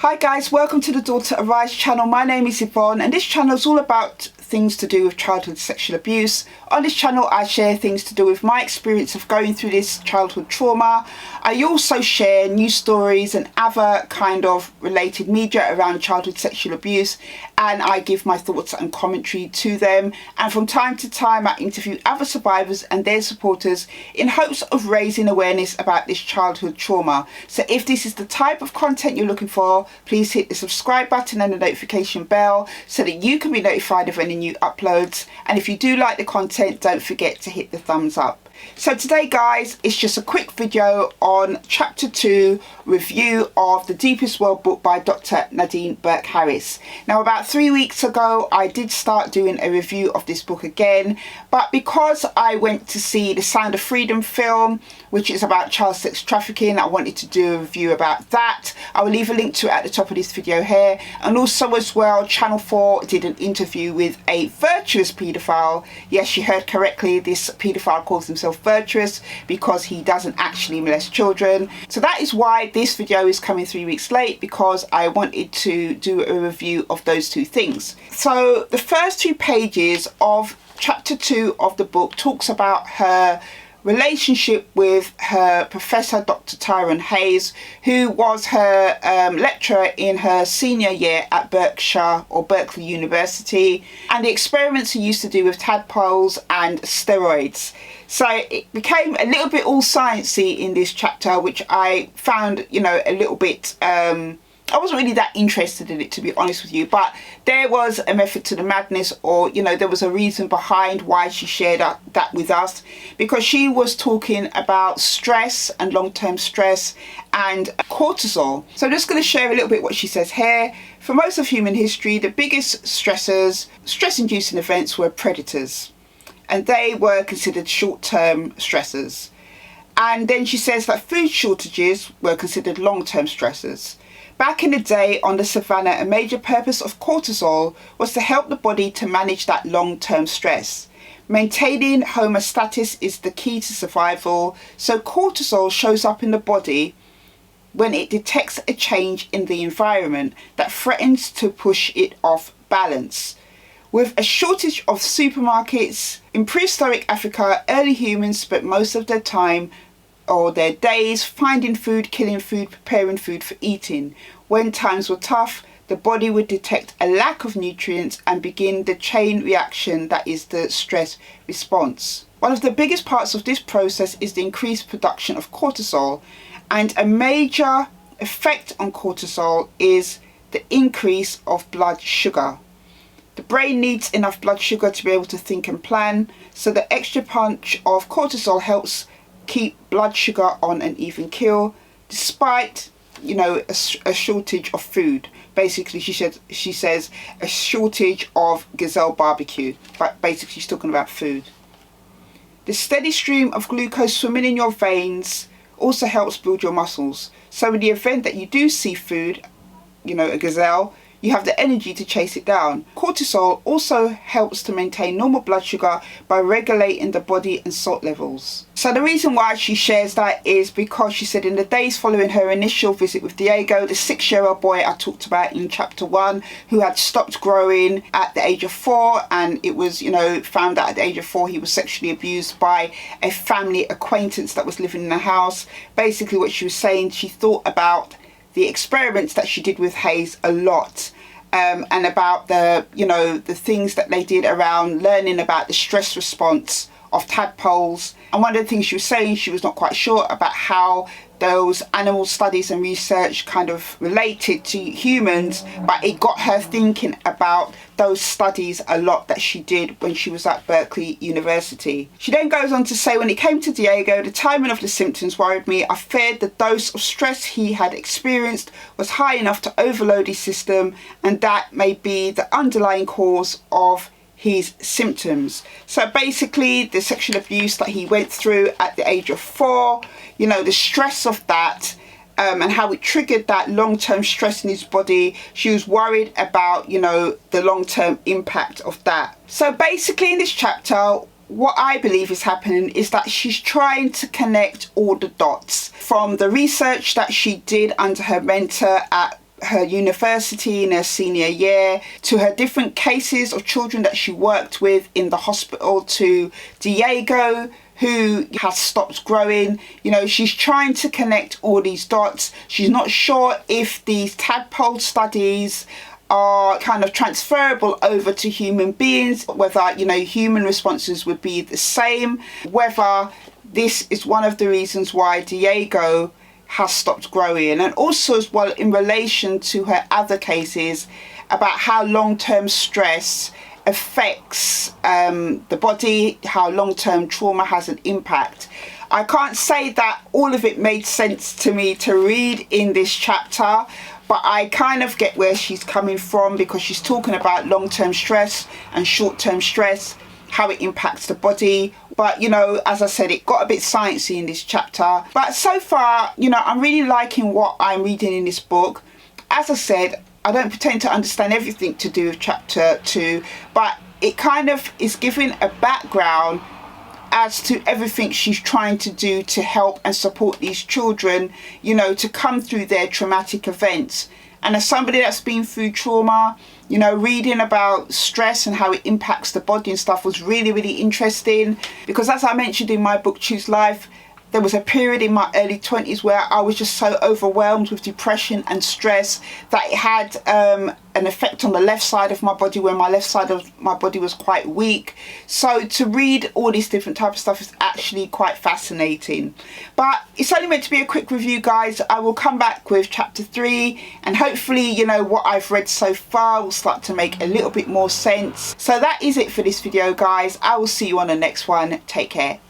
Hi guys, welcome to the Daughter Arise channel. My name is Yvonne and this channel is all about things to do with childhood sexual abuse. On this channel I share things to do with my experience of going through this childhood trauma. I also share news stories and other kind of related media around childhood sexual abuse, and I give my thoughts and commentary to them, and from time to time I interview other survivors and their supporters in hopes of raising awareness about this childhood trauma. So if this is the type of content you're looking for, please hit the subscribe button and the notification bell so that you can be notified of any new uploads. And if you do like the content, don't forget to hit the thumbs up. So today guys, it's just a quick video on chapter 2 review of The Deepest World book by Dr. Nadine Burke-Harris. Now about 3 weeks ago I did start doing a review of this book again, but because I went to see the Sound of Freedom film, which is about child sex trafficking, I wanted to do a review about that. I will leave a link to it at the top of this video here. And also as well, Channel 4 did an interview with a virtuous paedophile. Yes, you heard correctly, this paedophile calls himself virtuous because he doesn't actually molest children. So that is why this video is coming 3 weeks late, because I wanted to do a review of those two things. So the first 2 pages of chapter 2 of the book talks about her relationship with her professor, Dr. Tyrone Hayes, who was her lecturer in her senior year at Berkeley University, and the experiments he used to do with tadpoles and steroids. So it became a little bit all sciencey in this chapter, which I found, a little bit I wasn't really that interested in it, to be honest with you, but there was a method to the madness, or there was a reason behind why she shared that with us, because she was talking about stress and long-term stress and cortisol. So I'm just going to share a little bit what she says here. For most of human history, the biggest stress-inducing events were predators, and they were considered short-term stressors. And then she says that food shortages were considered long-term stressors. Back in the day on the savannah, a major purpose of cortisol was to help the body to manage that long-term stress. Maintaining homeostasis is the key to survival, so cortisol shows up in the body when it detects a change in the environment that threatens to push it off balance. With a shortage of supermarkets, in prehistoric Africa, early humans spent most of their time or their days finding food, killing food, preparing food for eating. When times were tough, the body would detect a lack of nutrients and begin the chain reaction that is the stress response. One of the biggest parts of this process is the increased production of cortisol, and a major effect on cortisol is the increase of blood sugar. The brain needs enough blood sugar to be able to think and plan, so the extra punch of cortisol helps keep blood sugar on an even keel, despite a shortage of food. Basically she says a shortage of gazelle barbecue, but basically she's talking about food. The steady stream of glucose swimming in your veins also helps build your muscles, so in the event that you do see food, a gazelle, you have the energy to chase it down. Cortisol also helps to maintain normal blood sugar by regulating the body and salt levels. So the reason why she shares that is because she said in the days following her initial visit with Diego, the 6-year-old boy I talked about in chapter 1, who had stopped growing at the age of 4, and it was, found out at the age of 4 he was sexually abused by a family acquaintance that was living in the house. Basically what she was saying, she thought about the experiments that she did with Hayes a lot, and about the things that they did around learning about the stress response of tadpoles. And one of the things she was saying, she was not quite sure about how those animal studies and research kind of related to humans, but it got her thinking about those studies a lot that she did when she was at Berkeley University. She then goes on to say, when it came to Diego, the timing of the symptoms worried me. I feared the dose of stress he had experienced was high enough to overload his system, and that may be the underlying cause of his symptoms. So basically the sexual abuse that he went through at the age of 4, the stress of that, and how it triggered that long-term stress in his body. She was worried about the long-term impact of that. So basically in this chapter, what I believe is happening is that she's trying to connect all the dots from the research that she did under her mentor at her university in her senior year, to her different cases of children that she worked with in the hospital, to Diego, who has stopped growing. You know, she's trying to connect all these dots. She's not sure if these tadpole studies are kind of transferable over to human beings, whether, you know, human responses would be the same, whether this is one of the reasons why Diego has stopped growing, and also as well in relation to her other cases about how long-term stress affects the body, how long-term trauma has an impact. I can't say that all of it made sense to me to read in this chapter, but I kind of get where she's coming from, because she's talking about long-term stress and short-term stress, how it impacts the body. But, you know, as I said, it got a bit sciencey in this chapter. But so far, you know, I'm really liking what I'm reading in this book. As I said, I don't pretend to understand everything to do with chapter 2, but it kind of is giving a background as to everything she's trying to do to help and support these children, you know, to come through their traumatic events. And as somebody that's been through trauma, you know, reading about stress and how it impacts the body and stuff was really, really interesting. Because as I mentioned in my book, Choose Life, there was a period in my early 20s where I was just so overwhelmed with depression and stress that it had an effect on the left side of my body, where my left side of my body was quite weak. So to read all these different types of stuff is actually quite fascinating. But it's only meant to be a quick review, guys. I will come back with chapter 3, and hopefully, you know, what I've read so far will start to make a little bit more sense. So that is it for this video, guys. I will see you on the next one. Take care.